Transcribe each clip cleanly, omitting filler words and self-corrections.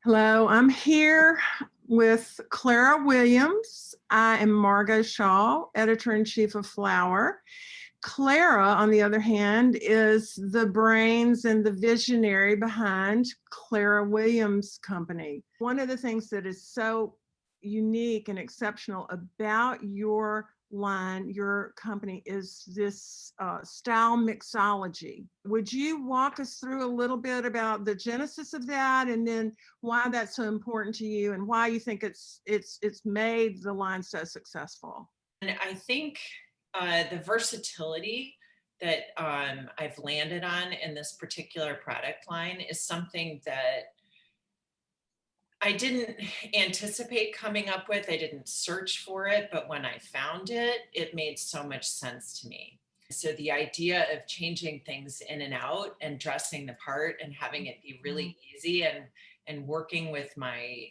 Hello, I'm here with Clara Williams. I am Margot Shaw, editor-in-chief of Flower. Clara, on the other hand, is the brains and the visionary behind Clara Williams Company. One of the things that is so unique and exceptional about your line, your company, is this style mixology. Would you walk us through a little bit about the genesis of that, and then why that's so important to you, and why you think it's made the line so successful? And I think the versatility that I've landed on in this particular product line is something that I didn't anticipate coming up with. I didn't search for it, but when I found it, it made so much sense to me. So the idea of changing things in and out and dressing the part and having it be really easy and working with my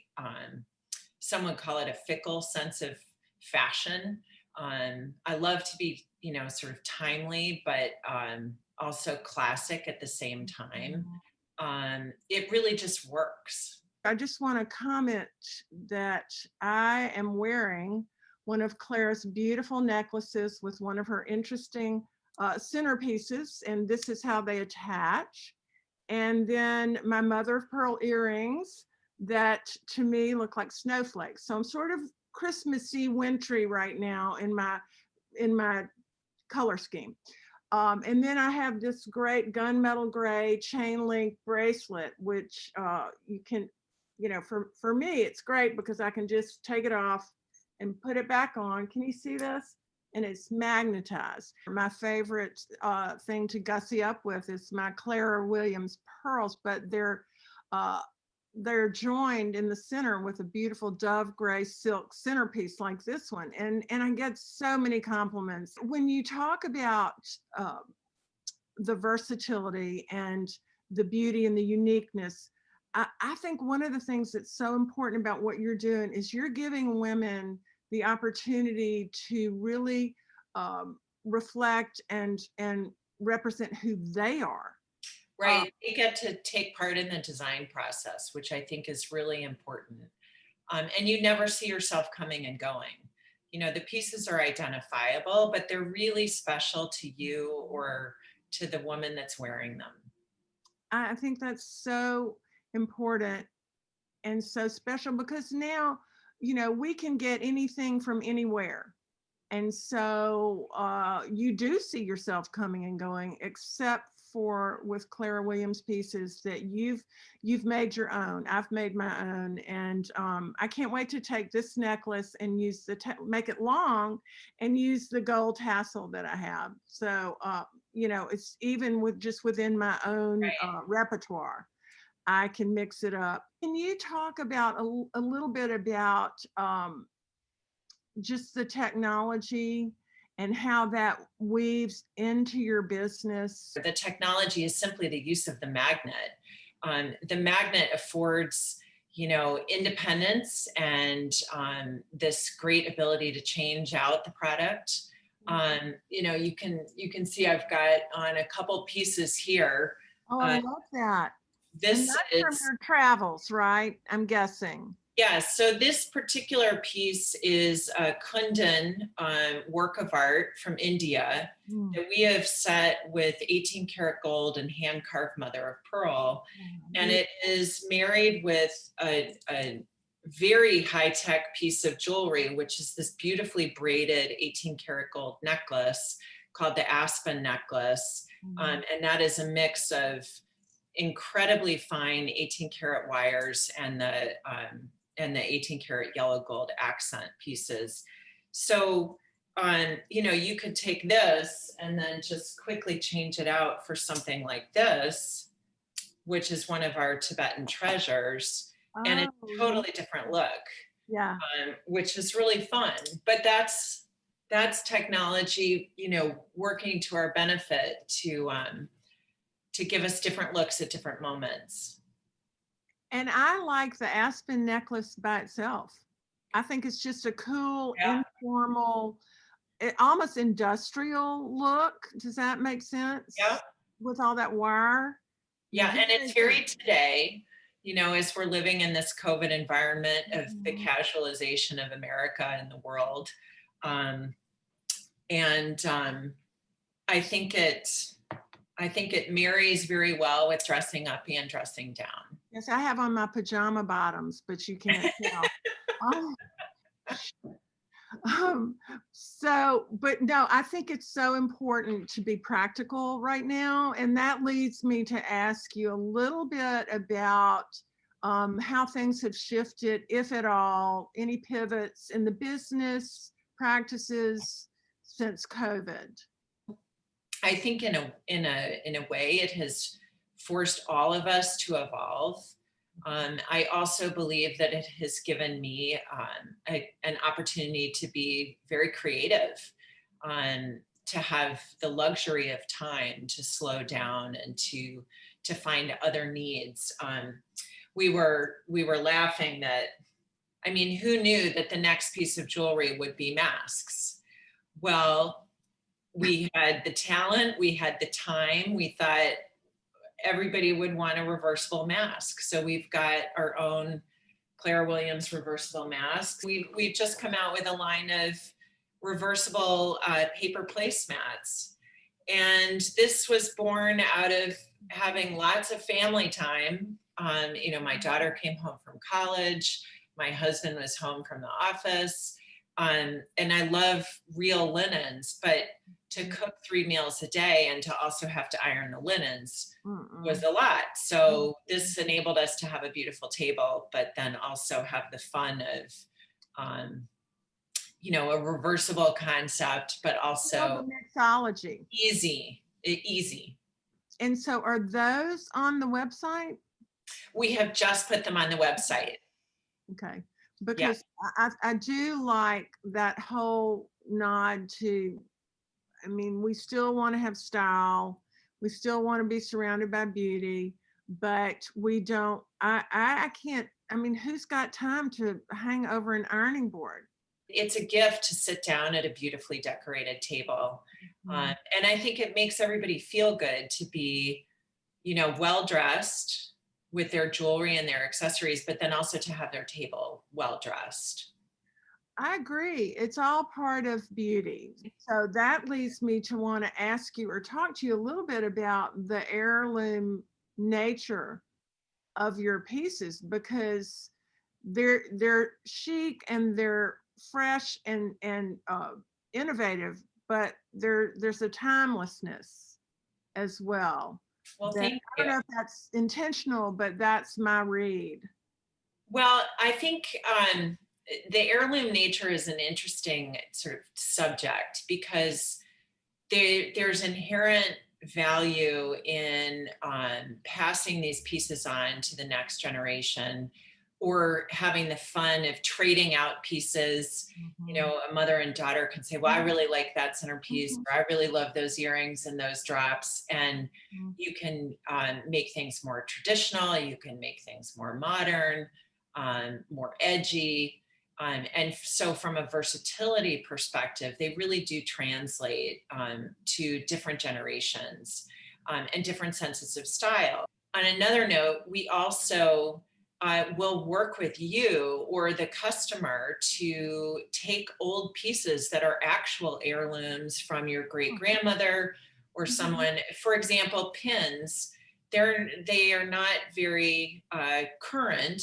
some would call it a fickle sense of fashion. I love to be, sort of timely, but also classic at the same time. It really just works. I just want to comment that I am wearing one of Clara's beautiful necklaces with one of her interesting centerpieces, and this is how they attach. And then my mother of pearl earrings that to me look like snowflakes. So I'm sort of Christmassy, wintry right now in my color scheme. And then I have this great gunmetal gray chain link bracelet, which you can, for me, it's great because I can just take it off and put it back on. Can you see this? And it's magnetized. My favorite thing to gussy up with is my Clara Williams pearls, but they're joined in the center with a beautiful dove gray silk centerpiece like this one. And I get so many compliments. When you talk about the versatility and the beauty and the uniqueness, I think one of the things that's so important about what you're doing is you're giving women the opportunity to really reflect and represent who they are. Right. They get to take part in the design process, which I think is really important. And you never see yourself coming and going. The pieces are identifiable, but they're really special to you or to the woman that's wearing them. I think that's so important and so special because now, we can get anything from anywhere. And so you do see yourself coming and going, except for with Clara Williams pieces that you've made your own. I've made my own, and I can't wait to take this necklace and use make it long and use the gold tassel that I have. So it's even with just within my own repertoire, I can mix it up. Can you talk about a little bit about just the technology and how that weaves into your business? The technology is simply the use of the magnet. The magnet affords, independence and this great ability to change out the product. You can see I've got on a couple pieces here. Oh, I love that. This and that's from your travels, right? I'm guessing. Yeah, so this particular piece is a Kundan work of art from India that we have set with 18 karat gold and hand carved mother of pearl. And it is married with a very high tech piece of jewelry, which is this beautifully braided 18 karat gold necklace called the Aspen necklace. And that is a mix of incredibly fine 18 karat wires and the 18 karat yellow gold accent pieces. So, you could take this and then just quickly change it out for something like this, which is one of our Tibetan treasures, and it's a totally different look. Yeah. Which is really fun. But that's technology, working to our benefit to give us different looks at different moments. And I like the Aspen necklace by itself. I think it's just a cool, informal, almost industrial look. Does that make sense? Yeah. With all that wire. Yeah, and it's very today. you know, as we're living in this COVID environment of the Mhm. casualization of America and the world. Um, and I think it, I think it marries very well with dressing up and dressing down. Yes, I have on my pajama bottoms, but you can't tell. Oh, Um, but no, I think it's so important to be practical right now. And that leads me to ask you a little bit about how things have shifted, if at all, any pivots in the business practices since COVID. I think in a way it has forced all of us to evolve. I also believe that it has given me an opportunity to be very creative, to have the luxury of time to slow down and to find other needs. We were laughing that, I mean, who knew that the next piece of jewelry would be masks? Well, we had the talent, we had the time, we thought everybody would want a reversible mask. So we've got our own Clara Williams reversible masks. We've just come out with a line of reversible paper placemats. And this was born out of having lots of family time. You know, my daughter came home from college, my husband was home from the office. And I love real linens, but to cook 3 meals a day and to also have to iron the linens was Mm-mm. a lot. So this enabled us to have a beautiful table, but then also have the fun of, you know, a reversible concept, but Well, the also mixology. easy. And so are those on the website? We have just put them on the website. Okay. Yeah. Because I do like that whole nod to, I mean, we still want to have style. We still want to be surrounded by beauty, but we don't, I can't, I mean, who's got time to hang over an ironing board? It's a gift to sit down at a beautifully decorated table. Mhm. And I think it makes everybody feel good to be, you know, well dressed with their jewelry and their accessories, but then also to have their table well dressed. I agree. It's all part of beauty. So that leads me to want to ask you or talk to you a little bit about the heirloom nature of your pieces because they're chic and they're fresh and innovative, but there's a timelessness as well. Well, That thank I you. don't know if that's intentional, but that's my read. Well, I think the heirloom nature is an interesting sort of subject because there's inherent value in passing these pieces on to the next generation or having the fun of trading out pieces. You Mhm. know, a mother and daughter can say, well, I really like that centerpiece, Mhm. or I really love those earrings and those drops. And Mhm. you can make things more traditional, you can make things more modern, more edgy. And so, from a versatility perspective, they really do translate to different generations and different senses of style. On another note, we also will work with you or the customer to take old pieces that are actual heirlooms from your great grandmother or Mhm. someone. For example, pins. They are not very current,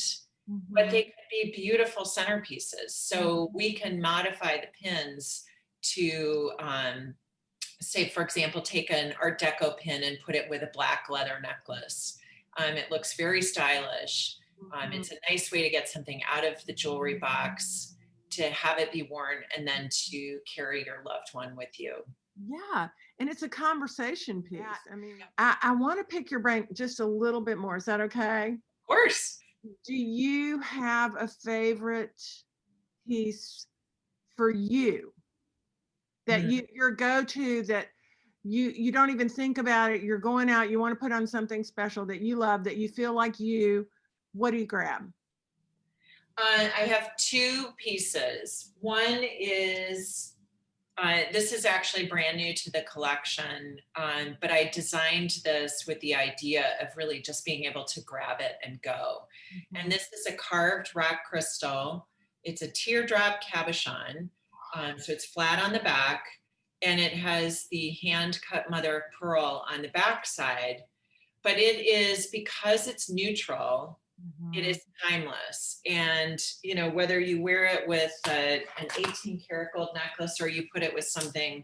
but Mhm. they could be beautiful centerpieces. So Mhm. we can modify the pins to, say, for example, take an Art Deco pin and put it with a black leather necklace. It looks very stylish. Mhm. It's a nice way to get something out of the jewelry box, to have it be worn, and then to carry your loved one with you. Of Yeah, and it's a conversation piece. I mean, I want to pick your brain just a little bit more. Is that okay? course. Do you have a favorite piece for you that Mm. your go-to that you don't even think about it, you're going out, you want to put on something special that you love, that you feel like you, what do you grab? I have two pieces. One is This is actually brand new to the collection, but I designed this with the idea of really just being able to grab it and go. And this is a carved rock crystal. It's a teardrop cabochon, so it's flat on the back, and it has the hand cut mother of pearl on the back side. But it is, because it's neutral, it is timeless. And, you know, whether you wear it with an 18 karat gold necklace or you put it with something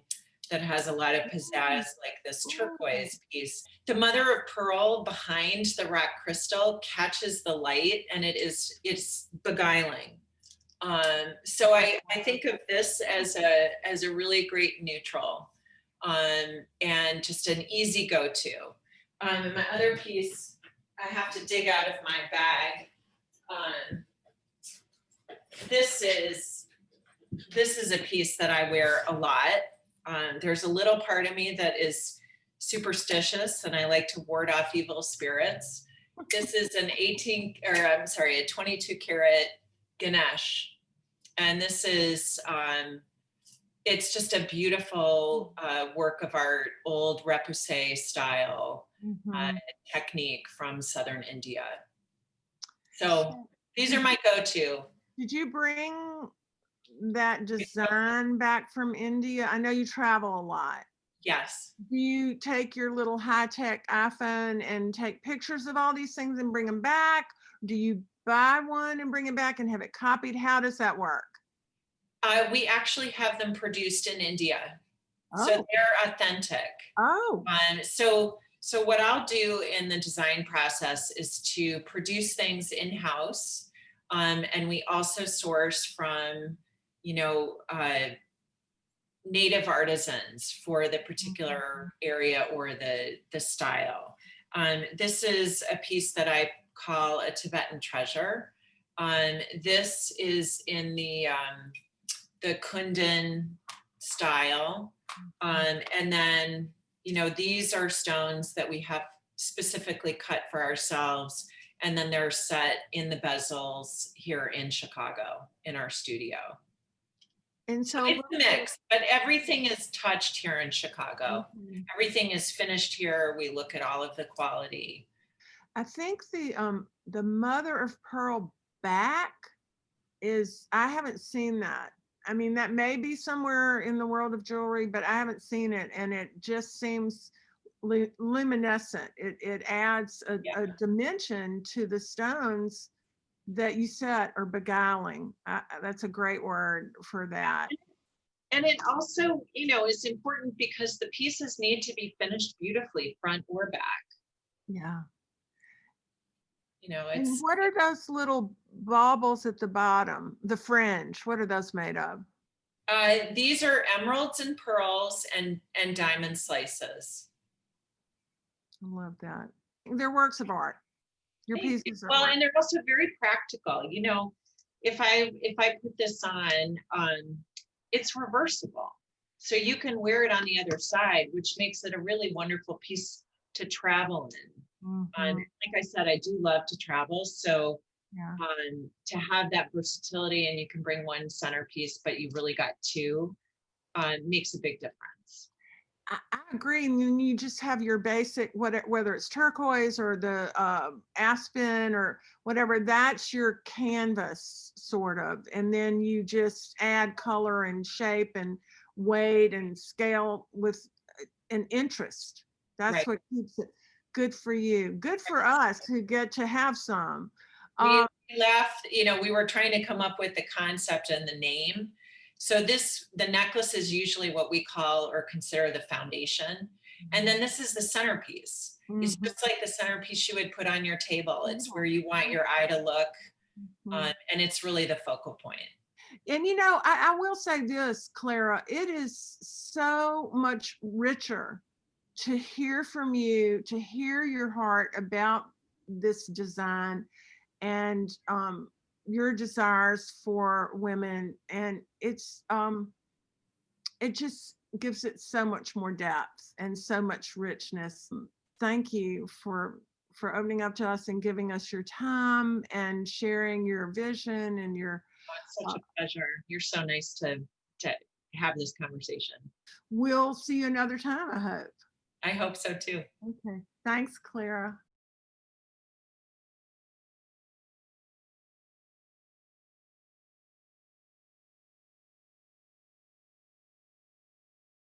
that has a lot of pizzazz, like this turquoise piece, the mother of pearl behind the rock crystal catches the light, and it's beguiling. So I think of this as a really great neutral, and just an easy go-to. And my other piece, I have to dig out of my bag. This is a piece that I wear a lot. There's a little part of me that is superstitious, and I like to ward off evil spirits. This is a 22 karat Ganesh, and this is it's just a beautiful work of art, old repoussé style technique from southern India. So these are my go-to. Did you bring that design back from India? I know you travel a lot. Yes. Do you take your little high-tech iPhone and take pictures of all these things and bring them back? Do you buy one and bring it back and have it copied? How does that work? We actually have them produced in India. Oh. So they're authentic. Oh. So what I'll do in the design process is to produce things in-house. And we also source from, you know, native artisans for the particular area or the style. This is a piece that I call a Tibetan treasure. This is in the Kundan style. And then, you know, these are stones that we have specifically cut for ourselves, and then they're set in the bezels here in Chicago in our studio. And so it's a mix, but everything is touched here in Chicago. Everything is finished here. We look at all of the quality. I think the mother of pearl back is, I haven't seen that. I mean, that may be somewhere in the world of jewelry, but I haven't seen it, and it just seems luminescent. It adds a dimension to the stones that you said are beguiling. That's a great word for that. And it also, you know, is important because the pieces need to be finished beautifully, front or back. Yeah. You know, and what are those little baubles at the bottom? The fringe, what are those made of? These are emeralds and pearls and diamond slices. I love that. They're works of art. Your pieces are and they're also very practical. You know, if I put this on, it's reversible. So you can wear it on the other side, which makes it a really wonderful piece to travel in. Like I said, I do love to travel. So to have that versatility, and you can bring one centerpiece, but you really got two, makes a big difference. I agree. And then you just have your basic, whether it's turquoise or the aspen or whatever, that's your canvas sort of. And then you just add color and shape and weight and scale with an interest. That's what keeps it good for you. Good for us who get to have some. We laughed, you know, we were trying to come up with the concept and the name. So the necklace is usually what we call or consider the foundation. And then this is the centerpiece. It's just like the centerpiece you would put on your table. It's where you want your eye to look. And it's really the focal point. And, you know, I will say this, Clara, it is so much richer to hear from you, to hear your heart about this design and your desires for women, and it's it just gives it so much more depth and so much richness. Thank you for opening up to us and giving us your time and sharing your vision and your it's such a pleasure. You're so nice to have this conversation. We'll see you another time, I hope. I hope so too. Okay. Thanks, Clara.